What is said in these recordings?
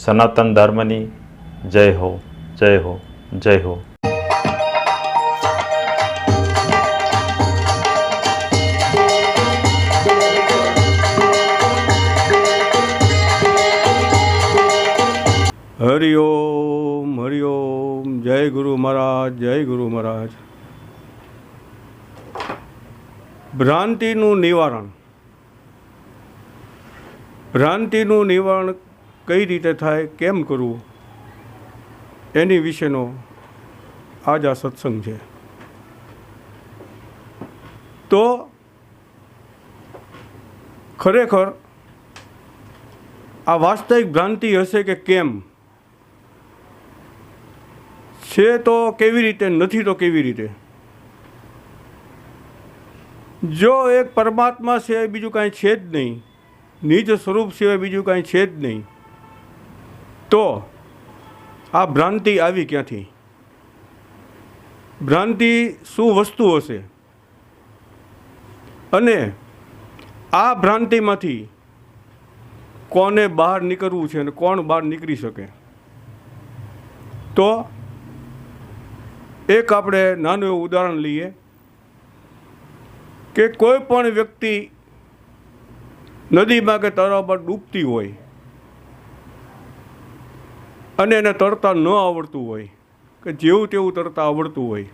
સનાતન ધર્મની જય હો, જય હો, જય હો. હરિઓમ હરિઓમ. જય ગુરુ મહારાજ, જય ગુરુ મહારાજ. ભ્રાંતિનું નિવારણ. ભ્રાંતિનું નિવારણ કઈ રીતે થાય, કેમ કરવું, એની વિશેનો આજ આ સત્સંગ છે. તો ખરેખર આ વાસ્તવિક ભ્રાંતિ હશે કે કેમ છે, તો કેવી રીતે, નથી તો કેવી રીતે. જો એક પરમાત્મા સિવાય બીજું કાંઈ છે જ નહીં, નિજ સ્વરૂપ સિવાય બીજું કાંઈ છે જ નહીં, તો આ ભ્રાંતિ આવી ક્યાંથી? ભ્રાંતિ શું વસ્તુ હશે? અને આ ભ્રાંતિમાંથી કોને બહાર નીકળવું છે અને કોણ બહાર નીકળી શકે? તો એક આપણે નાનું એવું ઉદાહરણ લઈએ કે કોઈ પણ વ્યક્તિ નદીમાં કે તળાવમાં ડૂબતી હોય અને એને તરતા ન આવડતું હોય, કે જેવું તેવું તરતા આવડતું હોય,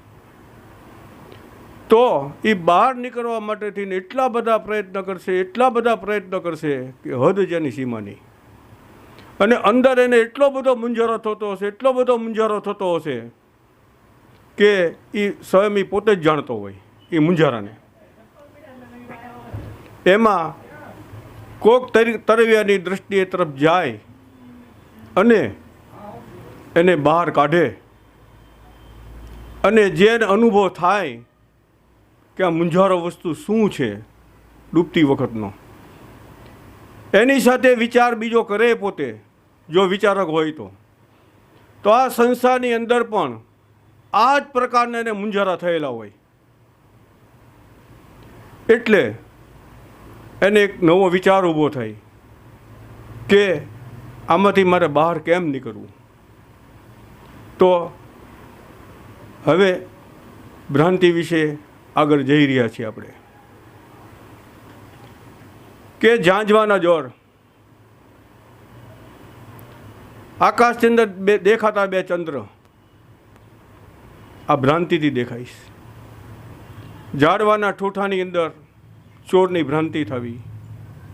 તો એ બહાર નીકળવા માટેથી એટલા બધા પ્રયત્ન કરશે, એટલા બધા પ્રયત્ન કરશે કે હદ જેની સીમાની. અને અંદર એને એટલો બધો મૂંઝારો થતો હશે, એટલો બધો મૂંઝારો થતો હશે કે એ સ્વયં પોતે જ જાણતો હોય એ મૂંઝારાને. એમાં કોક તરવ્યાની દ્રષ્ટિએ તરફ જાય અને એને બહાર કાઢે, અને જેને અનુભવ થાય કે આ મૂંઝારો વસ્તુ શું છે ડૂબતી વખતનો, એની સાથે વિચાર બીજો કરે પોતે, જો વિચારક હોય તો આ સંસારની અંદર પણ આ જ પ્રકારના એને મૂંઝારા થયેલા હોય. એટલે એને એક નવો વિચાર ઊભો થાય કે આમાંથી મારે બહાર કેમ નીકળવું. તો હવે ભ્રાંતિ વિશે આગળ જઈ રહ્યા છીએ આપણે, કે ઝાંઝવાના જોર. આકાશની અંદર દેખાતા બે ચંદ્ર આ ભ્રાંતિથી દેખાઈશ. ઝાડવાના ઠૂઠાની અંદર ચોરની ભ્રાંતિ થવી,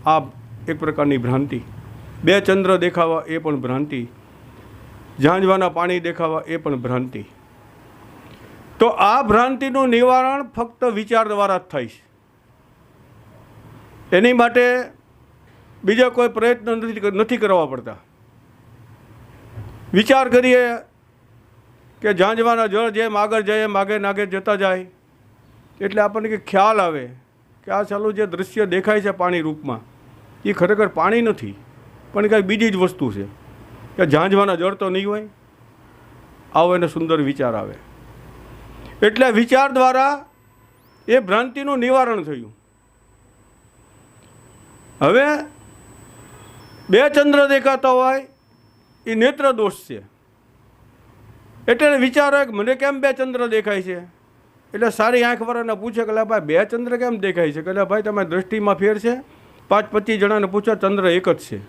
આ એક પ્રકારની ભ્રાંતિ. બે ચંદ્ર દેખાવા એ પણ ભ્રાંતિ, ઝાંઝવાના પાણી દેખાવા એ પણ ભ્રાંતિ. તો આ ભ્રાંતિનું નિવારણ ફક્ત વિચાર દ્વારા જ થાય છે. એની માટે બીજા કોઈ પ્રયત્ન નથી કરવા પડતા. વિચાર કરીએ કે ઝાંઝવાના જળ જેમ આગળ જાય એમ આગળ નાગે જતા જાય, એટલે આપણને કંઈક ખ્યાલ આવે કે આ ચાલુ જે દૃશ્ય દેખાય છે પાણી રૂપમાં, એ ખરેખર પાણી નથી, પણ કાંઈ બીજી જ વસ્તુ છે. કે ઝાંઝવાના જળ તો નહીં હોય. આવો એને સુંદર વિચાર આવે. એટલે વિચાર દ્વારા એ ભ્રાંતિનું નિવારણ થયું. હવે બે ચંદ્ર દેખાતા હોય એ નેત્ર દોષ છે. એટલે વિચારો કે મને કેમ બે ચંદ્ર દેખાય છે. એટલે સારી આંખવાળાને પૂછે કે ભાઈ બે ચંદ્ર કેમ દેખાય છે? કે ભાઈ તમારી દૃષ્ટિમાં ફેર છે. 25 જણાને પૂછો, ચંદ્ર એક જ છે.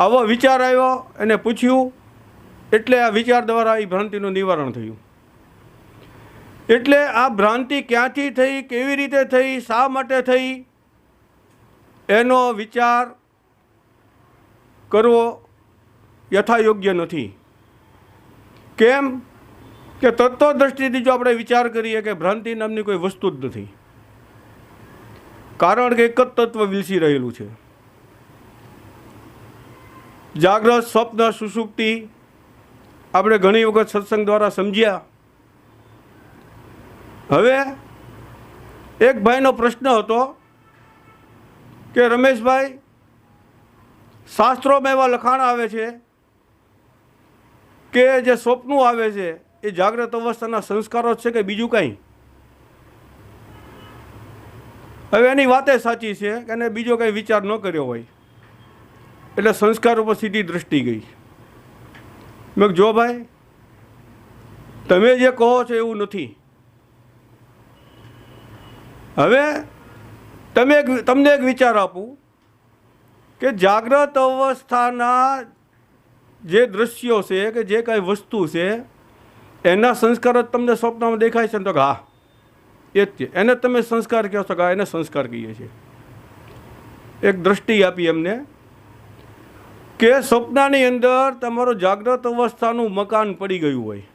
આવો વિચાર આવ્યો, એને પૂછ્યું, એટલે આ વિચાર દ્વારા એ ભ્રાંતિનું નિવારણ થયું. એટલે આ ભ્રાંતિ ક્યાંથી થઈ, કેવી રીતે થઈ, શા માટે થઈ, એનો વિચાર કરવો યથાયોગ્ય નથી. કેમ કે તત્વદ્રષ્ટિથી જો આપણે વિચાર કરીએ કે ભ્રાંતિ નામની કોઈ વસ્તુ જ નથી, કારણ કે એક જ તત્વ વિલસી રહેલું છે. જાગ્રત, સ્વપ્ન, સુષુપ્તિ આપણે ઘણી વખત સત્સંગ દ્વારા સમજ્યા. હવે એક ભાઈનો પ્રશ્ન હતો કે રમેશભાઈ, શાસ્ત્રોમાં એવા લખાણ આવે છે કે જે સ્વપ્નું આવે છે એ જાગ્રત અવસ્થાના સંસ્કારો છે કે બીજું કંઈ? હવે એની વાતે સાચી છે કે એને બીજો કંઈ વિચાર ન કર્યો હોય, એટલે સંસ્કાર ઉપર સીધી દૃષ્ટિ ગઈ. મેં કીધું, જો ભાઈ તમે જે કહો છો એવું નથી. હવે તમને એક વિચાર આપું કે જાગ્રત અવસ્થાના જે દ્રશ્યો છે કે જે કાંઈ વસ્તુ છે એના સંસ્કાર જ તમને સ્વપ્નમાં દેખાય છે ને? તો કે હા, એ જ છે. એને તમે સંસ્કાર કહો છો કે હા, એને સંસ્કાર કહીએ છીએ. એક દ્રષ્ટિ આપી એમને કે સ્વપ્નની અંદર તમારું જાગ્રત અવસ્થાનું મકાન પડી ગયું હોય,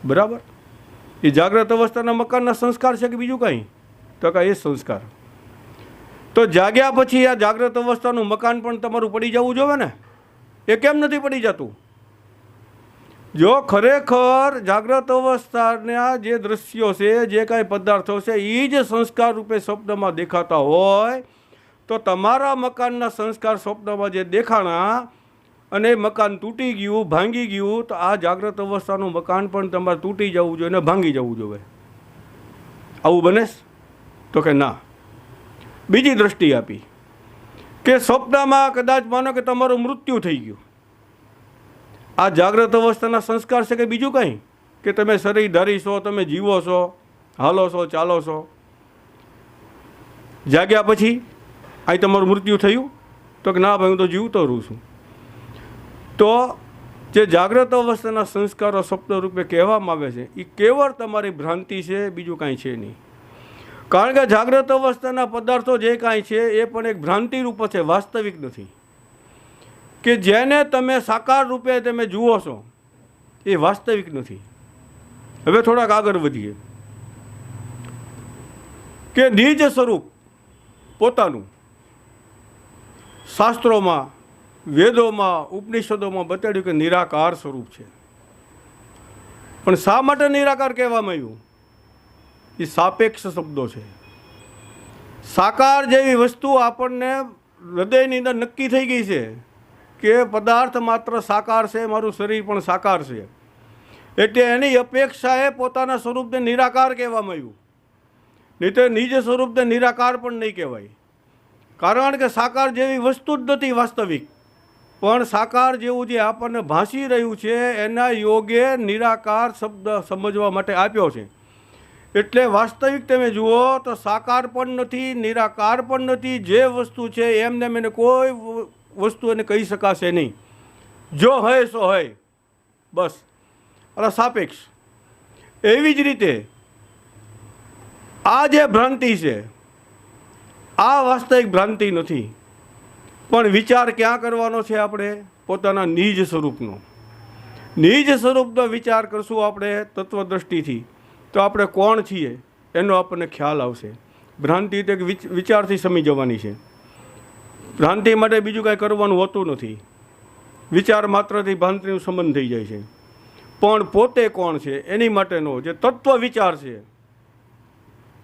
બરાબર? એ જાગ્રત અવસ્થાના મકાનના સંસ્કાર છે કે બીજું કાંઈ? તો કાંઈ એ સંસ્કાર. તો જાગ્યા પછી આ જાગ્રત અવસ્થાનું મકાન પણ તમારું પડી જવું જોઈએ ને? એ કેમ નથી પડી જતું? જો ખરેખર જાગ્રત અવસ્થાના જે દ્રશ્યો છે, જે કાંઈ પદાર્થો છે, એ જ સંસ્કાર રૂપે સ્વપ્નમાં દેખાતા હોય તો તમારા મકાનના સંસ્કાર સ્વપ્નમાં જે દેખાણા અને મકાન તૂટી ગયું, ભાંગી ગયું, તો આ જાગ્રત અવસ્થાનું મકાન પણ તમારે તૂટી જવું જોઈએ ને ભાંગી જવું જોઈએ. આવું બને? તો કે ના. બીજી દ્રષ્ટિ આપી કે સ્વપ્નમાં કદાચ માનો કે તમારું મૃત્યુ થઈ ગયું. આ જાગ્રત અવસ્થાના સંસ્કાર છે કે બીજું કંઈ? કે તમે શરીરધારી છો, તમે જીવો છો, હાલો છો, ચાલો છો. જાગ્યા પછી અહીં તમારું મૃત્યુ થયું? તો કે ના ભાઈ, હું તો જીવતો રહું છું. તો જે જાગ્રત અવસ્થાના સંસ્કારો સ્વપ્ન રૂપે કહેવામાં આવે છે એ કેવળ તમારી ભ્રાંતિ છે, બીજું કાંઈ છે નહીં. કારણ કે જાગ્રત અવસ્થાના પદાર્થો જે કાંઈ છે એ પણ એક ભ્રાંતિ રૂપ છે, વાસ્તવિક નથી. કે જેને તમે સાકાર રૂપે તમે જુઓ છો એ વાસ્તવિક નથી. હવે થોડાક આગળ વધીએ કે નિજ સ્વરૂપ પોતાનું શાસ્ત્રોમાં, વેદોમાં, ઉપનિષદોમાં બતાડ્યું કે નિરાકાર સ્વરૂપ છે. પણ શા માટે નિરાકાર કહેવામાં આવ્યું? એ સાપેક્ષ શબ્દો છે. સાકાર જેવી વસ્તુ આપણને હૃદયની અંદર નક્કી થઈ ગઈ છે કે પદાર્થ માત્ર સાકાર છે, મારું શરીર પણ સાકાર છે. એટલે એની અપેક્ષાએ પોતાના સ્વરૂપને નિરાકાર કહેવામાં આવ્યું. નહીં તો નિજ સ્વરૂપને નિરાકાર પણ નહીં કહેવાય. કારણ કે સાકાર જેવી વસ્તુ જ નથી વાસ્તવિક, પણ સાકાર જેવું જે આપણને ભાસી રહ્યું છે એના યોગે નિરાકાર શબ્દ સમજવા માટે આપ્યો છે. એટલે વાસ્તવિક તમે જુઓ તો સાકાર પણ નથી, નિરાકાર પણ નથી. જે વસ્તુ છે એમને એને કોઈ વસ્તુ એને કહી શકાશે નહીં. જો હોય સો હોય, બસ. અરે સાપેક્ષ. એવી જ રીતે આ જે ભ્રાંતિ છે આ વાસ્તવિક ભ્રાંતિ નથી. પણ વિચાર ક્યાં કરવાનો છે? આપણે પોતાના નિજ સ્વરૂપનો. નિજ સ્વરૂપનો વિચાર કરશું આપણે તત્વદ્રષ્ટિથી તો આપણે કોણ છીએ એનો આપણને ખ્યાલ આવશે. ભ્રાંતિ તો વિચારથી સમી જવાની છે. ભ્રાંતિ માટે બીજું કાંઈ કરવાનું હોતું નથી. વિચાર માત્રથી ભ્રાંતિનું સંબંધ થઈ જાય છે. પણ પોતે કોણ છે એની માટેનો જે તત્વ વિચાર છે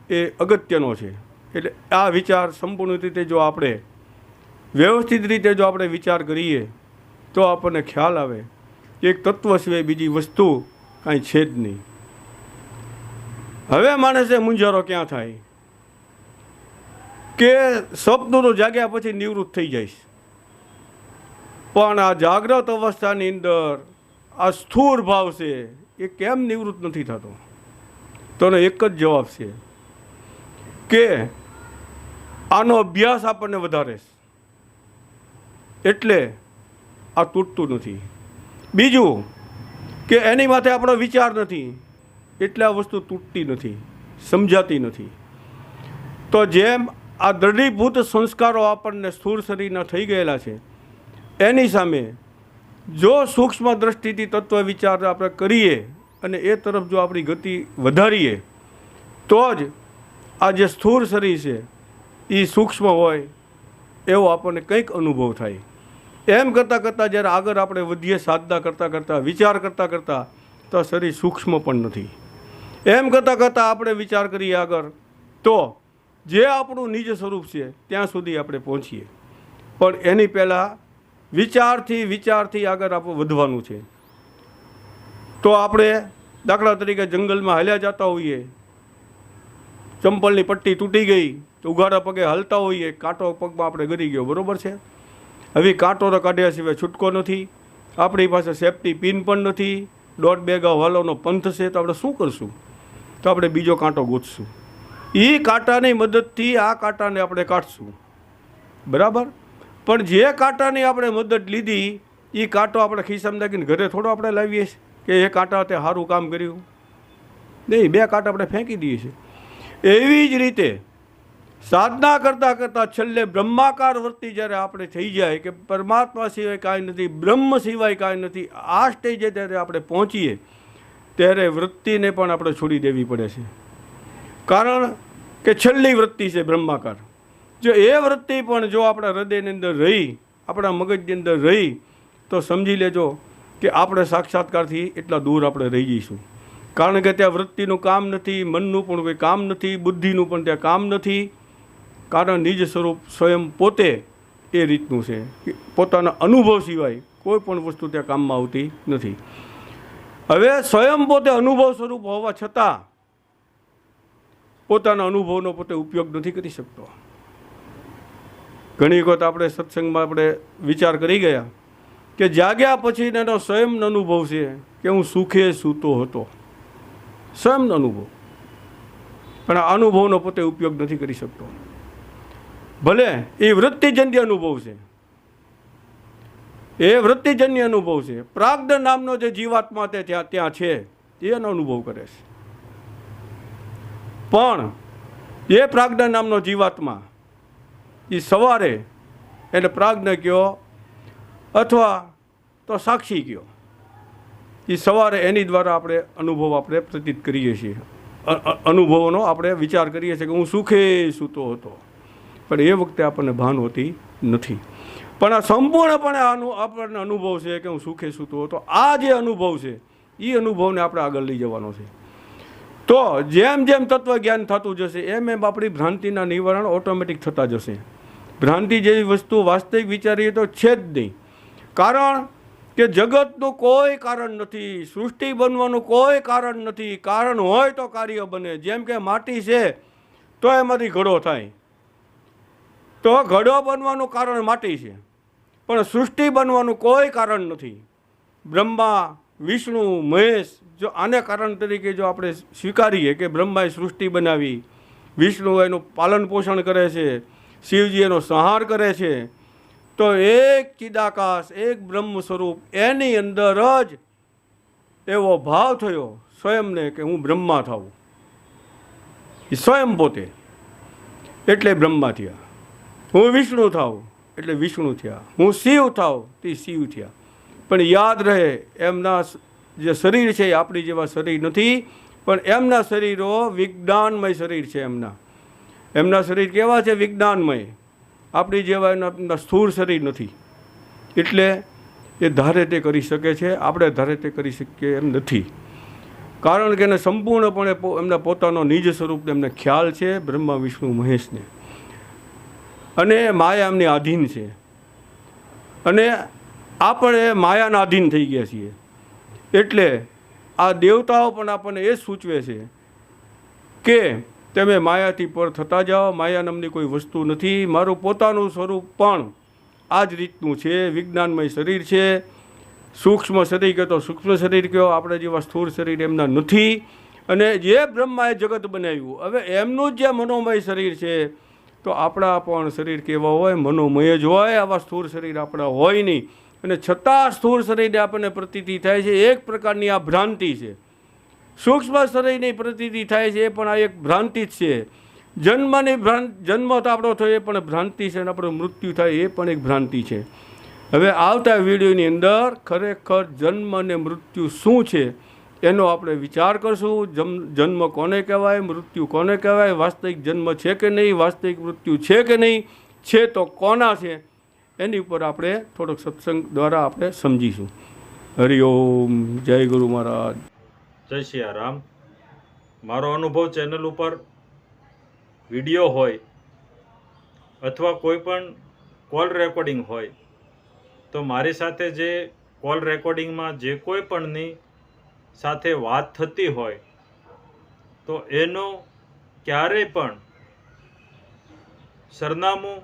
એ અગત્યનો છે. એટલે આ વિચાર સંપૂર્ણ રીતે જો આપણે વ્યવસ્થિત રીતે જો આપણે વિચાર કરીએ તો આપણને ખ્યાલ આવે એક તત્વ સિવાય બીજી વસ્તુ કાંઈ છે જ નહીં. હવે માણસે મૂંઝારો ક્યાં થાય કે સ્વપ્નનું જાગ્યા પછી નિવૃત્ત થઈ જઈશ, પણ આ જાગ્રત અવસ્થાની અંદર આ સ્થૂળ ભાવ છે એ કેમ નિવૃત્ત નથી થતો? તો એક જ જવાબ છે કે આનો અભ્યાસ આપણને વધારે એટલે આ તૂટતું નથી. બીજું કે એની માથે આપણો વિચાર નથી એટલે આ વસ્તુ તૂટતી નથી, સમજાતી નથી. તો જેમ આ દ્રઢીભૂત સંસ્કારો આપણને સ્થૂળ શરીરના થઈ ગયેલા છે એની સામે જો સૂક્ષ્મ દ્રષ્ટિથી તત્વ વિચાર આપણે કરીએ અને એ તરફ જો આપણી ગતિ વધારીએ તો જ આ જે સ્થૂળ શરીર છે એ સૂક્ષ્મ હોય એવો આપણને કંઈક અનુભવ થાય. એમ કરતાં કરતાં જ્યારે આગળ આપણે વધીએ સાધના કરતાં કરતાં, વિચાર કરતાં કરતાં, તો શરીર સૂક્ષ્મ પણ નથી. એમ કરતાં કરતાં આપણે વિચાર કરીએ આગળ તો જે આપણું નિજ સ્વરૂપ છે ત્યાં સુધી આપણે પહોંચીએ. પણ એની પહેલાં વિચારથી આગળ આપણે વધવાનું છે. તો આપણે દાખલા તરીકે જંગલમાં હાલ્યા જતા હોઈએ, ચંપલની પટ્ટી તૂટી ગઈ તો ઉઘાડા પગે હાલતા હોઈએ, કાંટો પગમાં આપણે ગરી ગયો, બરાબર છે. હવે કાંટો તો કાઢ્યા સિવાય છૂટકો નથી. આપણી પાસે સેફટી પિન પણ નથી, 1.5 ગાઉ વાલોનો પંથ છે, તો આપણે શું કરશું? તો આપણે બીજો કાંટો ગોતશું. એ કાંટાની મદદથી આ કાંટાને આપણે કાઢશું, બરાબર. પણ જે કાંટાની આપણે મદદ લીધી એ કાંટો આપણે ખિસ્સામાં નાખીને ઘરે થોડો આપણે લાવીએ છીએ કે એ કાંટા તે સારું કામ કર્યું? નહીં, 2 કાંટા આપણે ફેંકી દઈએ છીએ. એવી જ રીતે સાધના કરતાં કરતાં છેલ્લે બ્રહ્માકાર વૃત્તિ જ્યારે આપણે થઈ જાય કે પરમાત્મા સિવાય કાંઈ નથી, બ્રહ્મ સિવાય કાંઈ નથી, આ સ્ટેજે જ્યારે આપણે પહોંચીએ ત્યારે વૃત્તિને પણ આપણે છોડી દેવી પડે છે. કારણ કે છેલ્લી વૃત્તિ છે બ્રહ્માકાર. જો એ વૃત્તિ પણ જો આપણા હૃદયની અંદર રહી, આપણા મગજની અંદર રહી, તો સમજી લેજો કે આપણે સાક્ષાત્કારથી એટલા દૂર આપણે રહી જઈશું. કારણ કે ત્યાં વૃત્તિનું કામ નથી, મનનું પણ કોઈ કામ નથી, બુદ્ધિનું પણ ત્યાં કામ નથી. કારણ નિજ સ્વરૂપ સ્વયં પોતે એ રીતનું છે કે પોતાના અનુભવ સિવાય કોઈ પણ વસ્તુ ત્યાં કામમાં આવતી નથી. હવે સ્વયં પોતે અનુભવ સ્વરૂપ હોવા છતાં પોતાના અનુભવનો પોતે ઉપયોગ નથી કરી શકતો. ઘણી વખત આપણે સત્સંગમાં આપણે વિચાર કરી ગયા કે જાગ્યા પછી એનો સ્વયંનો અનુભવ છે કે હું સુખે સૂતો હતો, સ્વયંનો અનુભવ, પણ આ અનુભવનો પોતે ઉપયોગ નથી કરી શકતો. ભલે એ વૃત્તિજન્ય અનુભવ છે, એ વૃત્તિજન્ય અનુભવ છે. પ્રાગ્ધ નામનો જે જીવાત્મા તે ત્યાં છે એનો અનુભવ કરે છે. પણ એ પ્રાગ્ધ નામનો જીવાત્મા એ સવારે એને પ્રાગ્ધ કહો અથવા તો સાક્ષી કહો, એ સવારે એની દ્વારા આપણે અનુભવ આપણે પ્રતીત કરીએ છીએ, અનુભવોનો આપણે વિચાર કરીએ છીએ કે હું સુખે સૂતો હતો. પણ એ વખતે આપણને ભાન હોતી નથી. પણ આ સંપૂર્ણપણે આપણને અનુભવ છે કે હું સુખે સૂતો હતો. આ જે અનુભવ છે એ અનુભવને આપણે આગળ લઈ જવાનો છે. તો જેમ જેમ તત્વજ્ઞાન થતું જશે એમ એમ આપણી ભ્રાંતિના નિવારણ ઓટોમેટિક થતા જશે. ભ્રાંતિ જેવી વસ્તુ વાસ્તવિક વિચારીએ તો છે જ નહીં. કારણ કે જગતનું કોઈ કારણ નથી, સૃષ્ટિ બનવાનું કોઈ કારણ નથી. કારણ હોય તો કાર્ય બને. જેમ કે માટી છે તો એમાંથી ઘડો થાય, તો ઘડો બનવાનું કારણ માટી છે, પણ સૃષ્ટિ બનવાનું કોઈ કારણ નથી. બ્રહ્મા, વિષ્ણુ, મહેશ, જો આને કારણ તરીકે જો આપણે સ્વીકારીએ કે બ્રહ્માએ સૃષ્ટિ બનાવી, વિષ્ણુ એનું પાલન પોષણ કરે છે, શિવજી એનો સંહાર કરે છે, તો એક ચિદાકાશ, એક બ્રહ્મ સ્વરૂપ એની અંદર જ એવો ભાવ થયો સ્વયંને કે હું બ્રહ્મા થાઉં. એ સ્વયં પોતે એટલે બ્રહ્મા થયા. હું વિષ્ણુ થાઉં એટલે વિષ્ણુ થયા. હું શિવ થાઉં તે શિવ થયા. પણ યાદ રહે એમના જે શરીર છે એ આપણી જેવા શરીર નથી, પણ એમના શરીરો વિજ્ઞાનમય શરીર છે. એમના શરીર કેવા છે? વિજ્ઞાનમય. આપણી જેવા એમના સ્થૂળ શરીર નથી. એટલે એ ધારે તે કરી શકે છે, આપણે ધારે તે કરી શકીએ એમ નથી. કારણ કે એને સંપૂર્ણપણે એમના પોતાનો નિજ સ્વરૂપ એમને ખ્યાલ છે, બ્રહ્મા, વિષ્ણુ, મહેશને. અને માયા એમની આધીન છે, અને આપણે માયાના આધીન થઈ ગયા છીએ. એટલે આ દેવતાઓ પણ આપણને એ સૂચવે છે કે તમે માયાથી પર થતા જાઓ. માયા નામની કોઈ વસ્તુ નથી. મારું પોતાનું સ્વરૂપ પણ આ જ રીતનું છે. વિજ્ઞાનમય શરીર છે. સૂક્ષ્મ શરીર કહો તો સૂક્ષ્મ શરીર કહો, આપણે જેવા સ્થૂળ શરીર એમના નથી. અને જે બ્રહ્માએ જગત બનાવ્યું, હવે એમનું જ જે મનોમય શરીર છે, તો આપણા પણ શરીર કેવા હોય? મનોમય જ હોય. આવા સ્થૂળ શરીર આપણા હોય નહીં. અને છતાં સ્થૂળ શરીરને આપણને પ્રતીતિ થાય છે. એક પ્રકારની આ ભ્રાંતિ છે. સૂક્ષ્મ શરીરની પ્રતીતિ થાય છે, એ પણ આ એક ભ્રાંતિ જ છે. જન્મ તો આપણો થયો એ પણ ભ્રાંતિ છે, અને આપણું મૃત્યુ થાય એ પણ એક ભ્રાંતિ છે. હવે આવતા વિડીયોની અંદર ખરેખર જન્મ અને મૃત્યુ શું છે એનો આપણે વિચાર કરશું. જન્મ કોને કહેવાય, મૃત્યુ કોને કહેવાય, વાસ્તવિક જન્મ છે કે નહીં, વાસ્તવિક મૃત્યુ છે કે નહીં, છે તો કોના છે, એની ઉપર આપણે થોડોક સત્સંગ દ્વારા આપણે સમજીશું. હરિઓમ. જય ગુરુ મહારાજ. જય સિયારામ. મારો અનુભવ ચેનલ ઉપર વિડીયો હોય અથવા કોઈ પણ કોલ રેકોર્ડિંગ હોય તો મારી સાથે જે કોલ રેકોર્ડિંગમાં જે કોઈ પણની સાથે વાત થતી હોય તો એનો ક્યારેય પણ સરનામું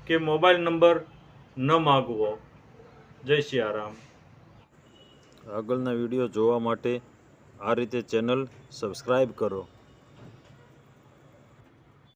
કે મોબાઈલ નંબર ન માગવો. જય સિયારામ. આગળના વિડીયો જોવા માટે આ રીતે ચેનલ સબસ્ક્રાઈબ કરો.